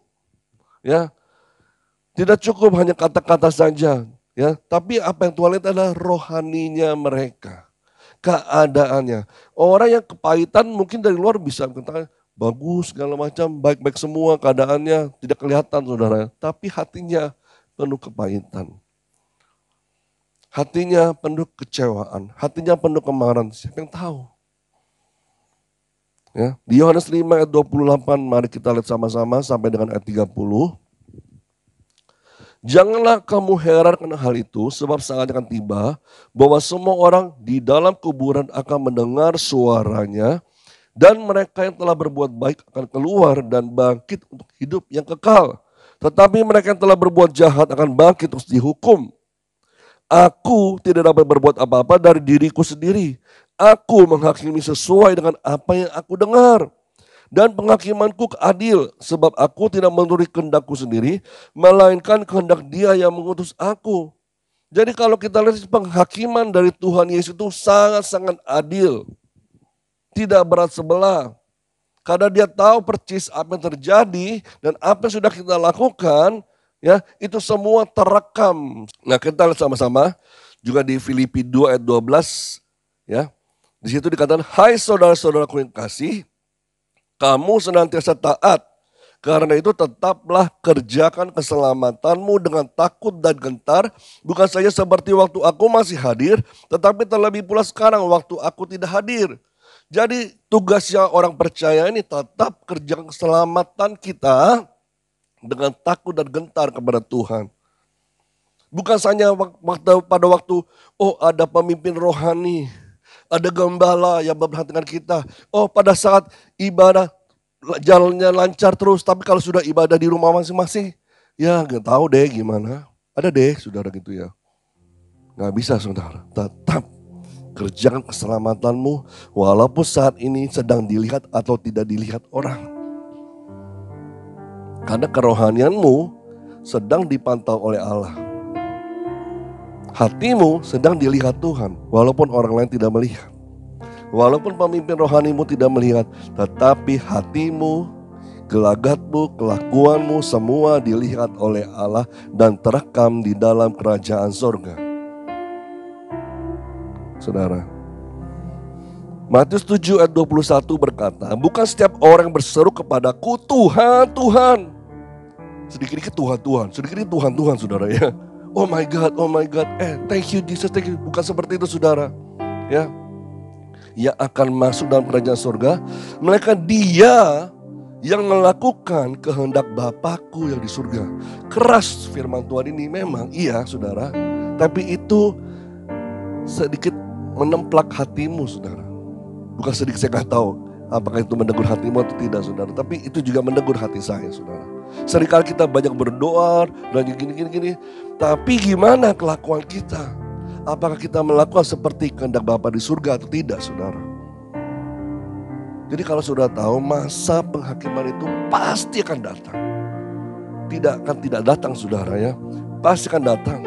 Ya. Tidak cukup hanya kata-kata saja, ya. Tapi apa yang Tuhan lihat adalah rohaninya mereka, keadaannya. Orang yang kepahitan mungkin dari luar bisa berkata bagus segala macam, baik-baik semua keadaannya, tidak kelihatan saudara. Tapi hatinya penuh kepahitan, hatinya penuh kecewaan, hatinya penuh kemarahan. Siapa yang tahu? Ya, di Yohanes 5 ayat 28, mari kita lihat sama-sama sampai dengan ayat 30. Janganlah kamu heran karena hal itu, sebab saatnya akan tiba bahwa semua orang di dalam kuburan akan mendengar suaranya, dan mereka yang telah berbuat baik akan keluar dan bangkit untuk hidup yang kekal. Tetapi mereka yang telah berbuat jahat akan bangkit untuk dihukum. Aku tidak dapat berbuat apa-apa dari diriku sendiri. Aku menghakimi sesuai dengan apa yang aku dengar. Dan penghakimanku adil, sebab aku tidak menuruti kehendakku sendiri, melainkan kehendak Dia yang mengutus aku. Jadi kalau kita lihat penghakiman dari Tuhan Yesus itu sangat-sangat adil. Tidak berat sebelah. Karena Dia tahu persis apa yang terjadi dan apa yang sudah kita lakukan, ya itu semua terekam. Nah kita lihat sama-sama juga di Filipi 2 ayat 12, ya. Di situ dikatakan, hai saudara-saudaraku yang kasih, kamu senantiasa taat, karena itu tetaplah kerjakan keselamatanmu dengan takut dan gentar, bukan saja seperti waktu aku masih hadir, tetapi terlebih pula sekarang waktu aku tidak hadir. Jadi tugasnya orang percaya ini tetap kerjakan keselamatan kita dengan takut dan gentar kepada Tuhan. Bukan hanya pada waktu, oh ada pemimpin rohani, ada gembala yang memperhatikan kita. Oh pada saat ibadah jalannya lancar terus. Tapi kalau sudah ibadah di rumah masing-masing, ya gak tahu deh gimana. Ada deh saudara gitu ya. Gak bisa saudara. Tetap kerjakan keselamatanmu walaupun saat ini sedang dilihat atau tidak dilihat orang. Karena kerohanianmu sedang dipantau oleh Allah. Hatimu sedang dilihat Tuhan, walaupun orang lain tidak melihat. Walaupun pemimpin rohanimu tidak melihat, tetapi hatimu, gelagatmu, kelakuanmu semua dilihat oleh Allah dan terekam di dalam kerajaan sorga. Saudara, Matius 7 ayat 21 berkata, bukan setiap orang berseru kepadaku, Tuhan, Tuhan. Sedikit-sedikit Tuhan, Tuhan, sedikit-sedikit Tuhan, Tuhan, saudara ya. Oh my God, thank you Jesus, thank you. Bukan seperti itu saudara. Ya, yang akan masuk dalam kerajaan surga, melainkan dia yang melakukan kehendak Bapakku yang di surga. Keras firman Tuhan ini memang, iya saudara. Tapi itu sedikit menemplak hatimu saudara. Bukan sedikit, saya nggak tahu apakah itu menegur hatimu atau tidak saudara. Tapi itu juga menegur hati saya saudara. Seringkali kita banyak berdoa dan gini. Tapi gimana kelakuan kita? Apakah kita melakukan seperti kehendak Bapa di surga atau tidak saudara? Jadi kalau saudara tahu masa penghakiman itu pasti akan datang. Tidak datang saudara ya. Pasti akan datang.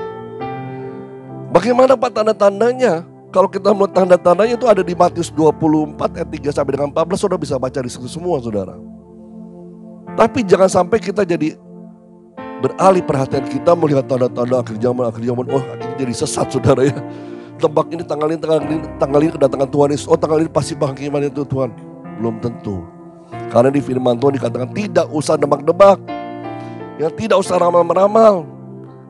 Bagaimana Pak tanda-tandanya? Kalau kita mau tanda-tandanya itu ada di Matius 24 ayat 3 sampai dengan 14, saudara bisa baca di situ semua saudara. Tapi jangan sampai kita jadi beralih perhatian kita melihat tanda-tanda akhir zaman. Oh akhirnya jadi sesat saudara ya. Tebak ini tanggal ini kedatangan Tuhan Yesus. Oh tanggal ini pasti penghakiman itu Tuhan. Belum tentu. Karena di firman Tuhan dikatakan tidak usah nebak-nebak. Ya tidak usah ramal-meramal.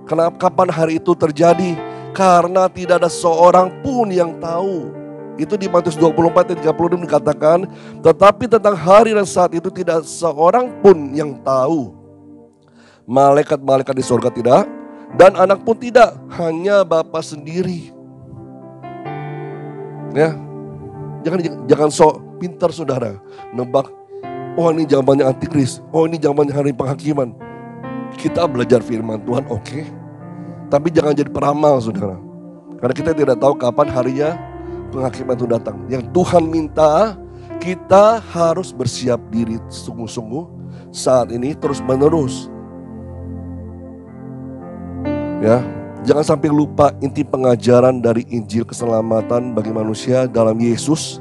Kenapa kapan hari itu terjadi? Karena tidak ada seorang pun yang tahu. Itu di Matius 24 ayat 36 dikatakan, tetapi tentang hari dan saat itu tidak seorang pun yang tahu. Malaikat-malaikat di surga tidak, dan anak pun tidak, hanya Bapa sendiri. Ya, jangan sok pintar saudara, nebak. Oh ini zamannya antikris, oh ini zamannya hari penghakiman. Kita belajar firman Tuhan, oke. Tapi jangan jadi peramal saudara. Karena kita tidak tahu kapan harinya penghakiman itu datang. Yang Tuhan minta kita harus bersiap diri sungguh-sungguh saat ini terus menerus. Ya, jangan sampai lupa inti pengajaran dari Injil keselamatan bagi manusia dalam Yesus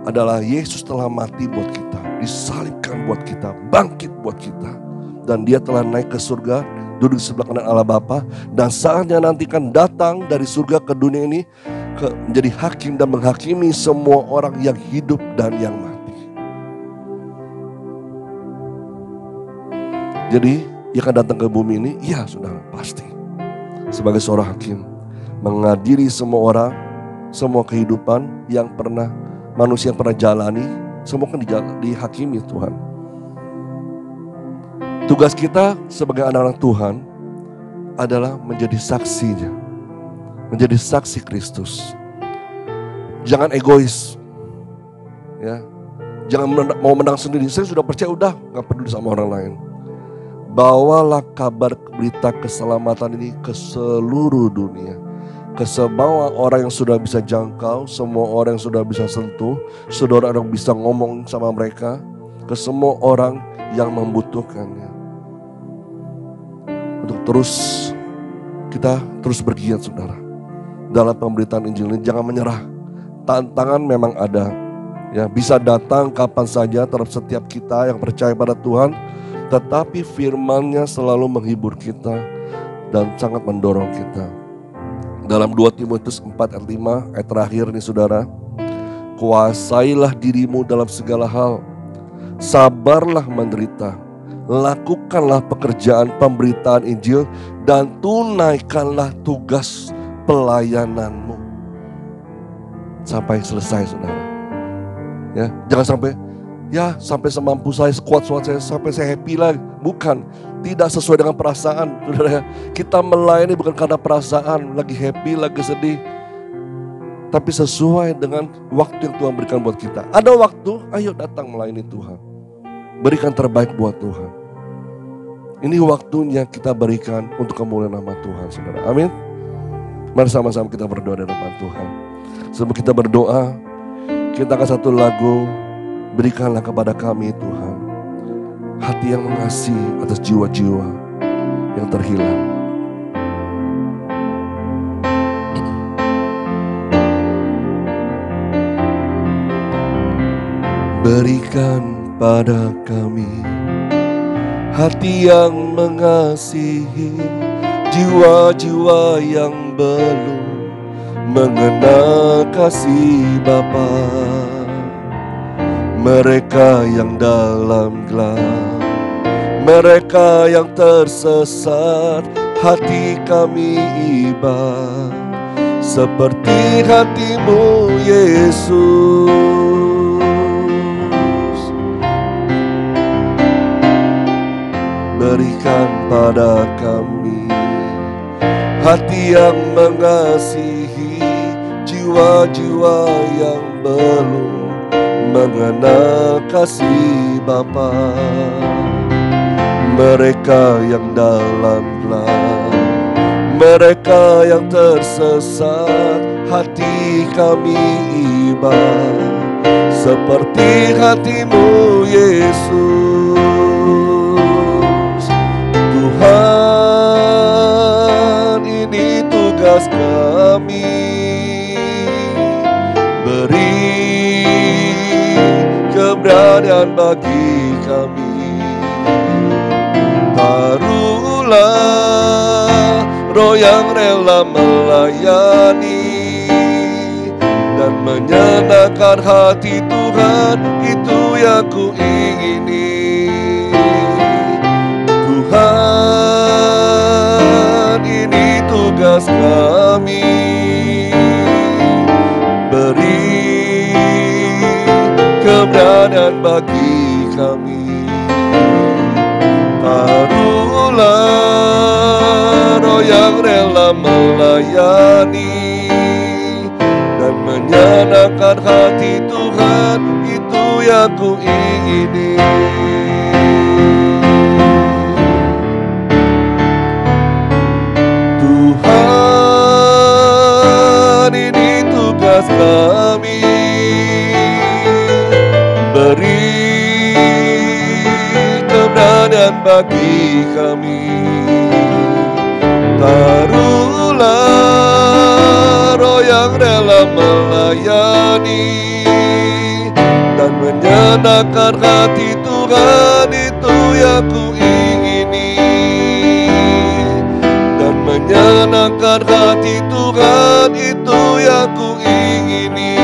adalah Yesus telah mati buat kita, disalibkan buat kita, bangkit buat kita. Dan dia telah naik ke surga, duduk di sebelah kanan Allah Bapa, dan saatnya nanti kan datang dari surga ke dunia ini menjadi hakim dan menghakimi semua orang yang hidup dan yang mati. Jadi dia akan datang ke bumi ini, iya saudara, pasti sebagai seorang hakim, mengadili semua orang, semua kehidupan yang pernah manusia yang pernah jalani, semua kan dihakimi Tuhan. Tugas kita sebagai anak-anak Tuhan adalah menjadi saksinya, menjadi saksi Kristus. Jangan egois, ya. Jangan mau menang sendiri. Saya sudah percaya, udah nggak peduli sama orang lain. Bawalah kabar berita keselamatan ini ke seluruh dunia, ke semua orang yang sudah bisa jangkau, semua orang yang sudah bisa sentuh, saudara yang bisa ngomong sama mereka, ke semua orang yang membutuhkannya. Untuk kita terus bergiat saudara dalam pemberitaan Injil ini. Jangan menyerah. Tantangan memang ada, ya, bisa datang kapan saja terhadap setiap kita yang percaya pada Tuhan. Tetapi firman-Nya selalu menghibur kita dan sangat mendorong kita. Dalam 2 Timotius 4 ayat 5 ayat terakhir nih saudara, kuasailah dirimu dalam segala hal, sabarlah menderita, lakukanlah pekerjaan pemberitaan Injil dan tunaikanlah tugas pelayananmu sampai selesai saudara. Ya, jangan sampai semampu saya, sekuat saya, sampai saya happy lah. Bukan, tidak sesuai dengan perasaan saudara. Kita melayani bukan karena perasaan, lagi happy, lagi sedih, tapi sesuai dengan waktu yang Tuhan berikan buat kita. Ada waktu, ayo datang melayani Tuhan. Berikan terbaik buat Tuhan. Ini waktunya kita berikan untuk kemuliaan nama Tuhan, saudara. Amin. Mari sama-sama kita berdoa di hadapan Tuhan. Sebelum kita berdoa, kita akan satu lagu. Berikanlah kepada kami Tuhan hati yang mengasihi atas jiwa-jiwa yang terhilang. Berikan pada kami hati yang mengasihi jiwa-jiwa yang belum mengenal kasih Bapa. Mereka yang dalam gelap, mereka yang tersesat, hati kami iba seperti hatimu Yesus. Berikan pada kami hati yang mengasihi jiwa-jiwa yang belum mengenal kasih Bapa. Mereka yang dalam gelap, mereka yang tersesat, hati kami iba seperti hatimu Yesus. Tuhan, ini tugas kami, beri keberanian bagi kami. Taruhlah roh yang rela melayani dan menyenangkan hati Tuhan, itu yang ku ingini. Tuhan, ini tugas kami, beri keberanian bagi kami. Taruhlah roh yang rela melayani dan menyenangkan hati Tuhan, itu yang ku ingini. Tuhan, ini tugas kami, beri keberanian bagi kami. Taruhlah roh yang rela melayani dan menyenangkan hati Tuhan, itu yang ku ingini. Dan menyenangkan hati Tuhan, itu yang ku ingini.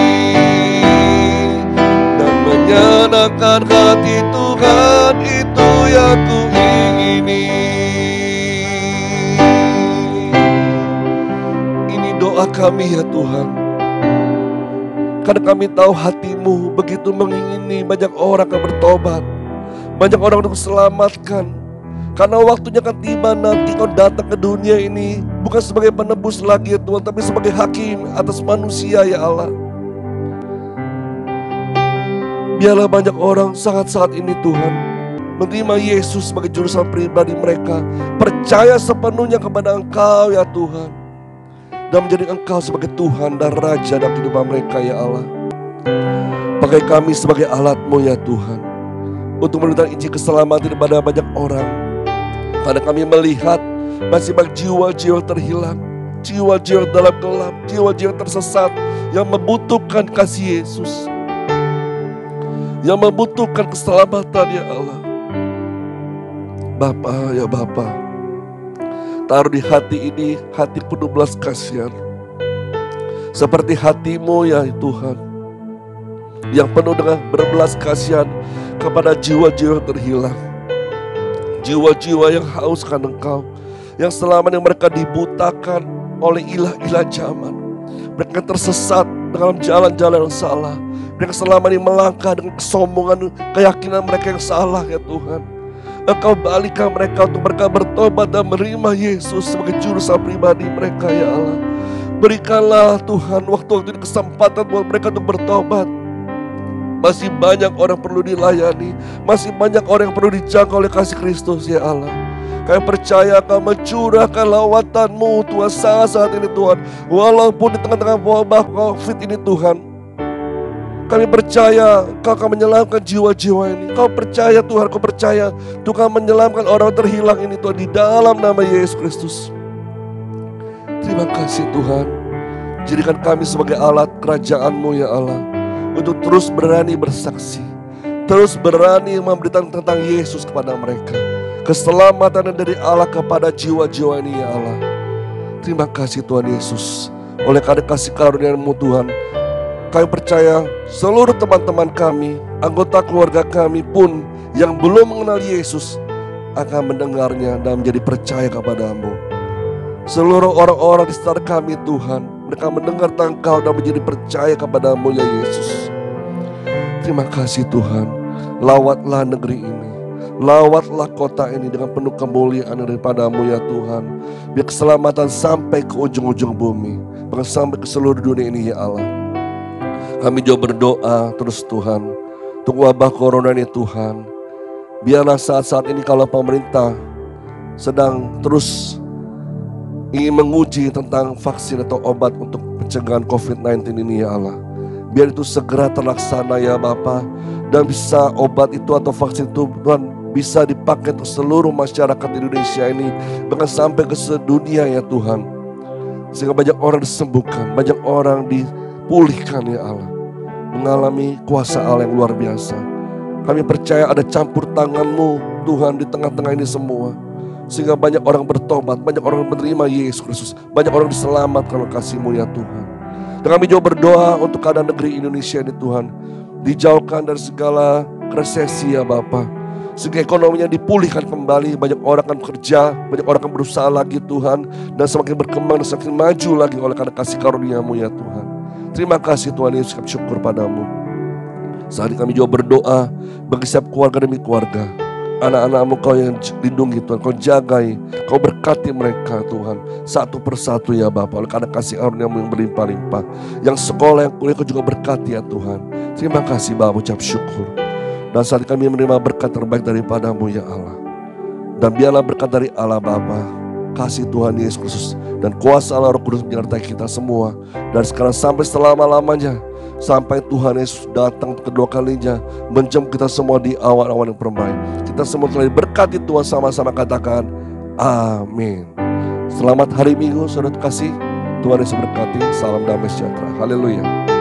Dan menyenangkan hati Tuhan, itu yang ku ingini. Ini doa kami ya Tuhan, karena kami tahu hatimu begitu mengingini banyak orang yang bertobat, banyak orang untuk diselamatkan. Karena waktunya akan tiba nanti kau datang ke dunia ini bukan sebagai penebus lagi ya Tuhan, tapi sebagai hakim atas manusia ya Allah. Biarlah banyak orang saat ini Tuhan menerima Yesus sebagai juru selamat pribadi mereka, percaya sepenuhnya kepada Engkau ya Tuhan, dan menjadi Engkau sebagai Tuhan dan Raja dalam kehidupan mereka ya Allah. Pakai kami sebagai alat-Mu ya Tuhan, untuk memberikan Injil keselamatan kepada banyak orang. Karena kami melihat masih banyak jiwa-jiwa terhilang, jiwa-jiwa dalam gelap, jiwa-jiwa tersesat yang membutuhkan kasih Yesus, yang membutuhkan keselamatan ya Allah. Bapa ya Bapa, taruh di hati ini hati penuh belas kasihan, seperti hati-Mu ya Tuhan, yang penuh dengan berbelas kasihan kepada jiwa-jiwa terhilang, jiwa-jiwa yang haus akan Engkau, yang selama ini mereka dibutakan oleh ilah-ilah zaman. Mereka tersesat dalam jalan-jalan yang salah. Mereka selama ini melangkah dengan kesombongan, keyakinan mereka yang salah ya Tuhan. Engkau balikan mereka untuk mereka bertobat dan menerima Yesus sebagai juru selamat pribadi mereka ya Allah. Berikanlah Tuhan waktu-waktu ini kesempatan buat mereka untuk bertobat. Masih banyak orang perlu dilayani, masih banyak orang yang perlu dijangkau oleh kasih Kristus ya Allah. Kami percaya Kau mencurahkan lawatan-Mu Tuhan saat ini Tuhan, walaupun di tengah-tengah wabah COVID ini Tuhan. Kami percaya Kau akan menyelamatkan jiwa-jiwa ini. Kau percaya Tuhan, Kau percaya Tuhan menyelamatkan orang terhilang ini Tuhan, di dalam nama Yesus Kristus. Terima kasih Tuhan, jadikan kami sebagai alat kerajaan-Mu ya Allah, untuk terus berani bersaksi, terus berani memberitakan tentang Yesus kepada mereka. Keselamatan dari Allah kepada jiwa-jiwa ini ya Allah. Terima kasih Tuhan Yesus. Oleh karena kasih karunia-Mu Tuhan, kami percaya seluruh teman-teman kami, anggota keluarga kami pun yang belum mengenal Yesus akan mendengarnya dan menjadi percaya kepada-Mu. Seluruh orang-orang di sekitar kami Tuhan, mereka mendengar tentang Engkau dan menjadi percaya kepada-Mu ya Yesus. Terima kasih Tuhan. Lawatlah negeri ini, lawatlah kota ini dengan penuh kemuliaan daripada-Mu ya Tuhan. Biar keselamatan sampai ke ujung-ujung bumi, bahkan sampai ke seluruh dunia ini ya Allah. Kami juga berdoa terus Tuhan, untuk wabah corona ini Tuhan. Biarlah saat-saat ini kalau pemerintah sedang terus ingin menguji tentang vaksin atau obat untuk pencegahan COVID-19 ini ya Allah, biar itu segera terlaksana ya Bapa. Dan bisa obat itu atau vaksin itu Tuhan bisa dipakai untuk seluruh masyarakat Indonesia ini, bahkan sampai ke sedunia ya Tuhan. Sehingga banyak orang disembuhkan, banyak orang dipulihkan ya Allah, mengalami kuasa Allah yang luar biasa. Kami percaya ada campur tangan-Mu Tuhan di tengah-tengah ini semua, sehingga banyak orang bertobat, banyak orang menerima Yesus Kristus, banyak orang diselamatkan oleh kasih-Mu ya Tuhan. Dan kami juga berdoa untuk keadaan negeri Indonesia ini Tuhan, dijauhkan dari segala resesi ya Bapa, sehingga ekonominya dipulihkan kembali. Banyak orang akan bekerja, banyak orang akan berusaha lagi Tuhan, dan semakin berkembang dan semakin maju lagi oleh karena kasih karunia-Mu ya Tuhan. Terima kasih Tuhan Yesus, kami syukur padamu. Saat ini kami juga berdoa bagi setiap keluarga demi keluarga. Anak-anak-Mu Kau yang lindungi Tuhan, Kau jagai, Kau berkati mereka Tuhan, satu persatu ya Bapa, oleh karena kasih karunia-Mu yang berlimpah-limpah. Yang sekolah, yang kuliah Kau juga berkati ya Tuhan. Terima kasih Bapa, ucap syukur. Dan saat kami menerima berkat terbaik daripada-Mu ya Allah. Dan biarlah berkat dari Allah Bapa, kasih Tuhan Yesus Kristus, dan kuasa Allah Roh Kudus menyertai kita semua. Dan sekarang sampai selama-lamanya, sampai Tuhan Yesus datang kedua kalinya menjemput kita semua di awan-awan yang permai. Kita semua telah diberkati Tuhan, sama-sama katakan amin. Selamat hari Minggu saudara kasih. Tuhan Yesus berkati. Salam damai sejahtera. Haleluya.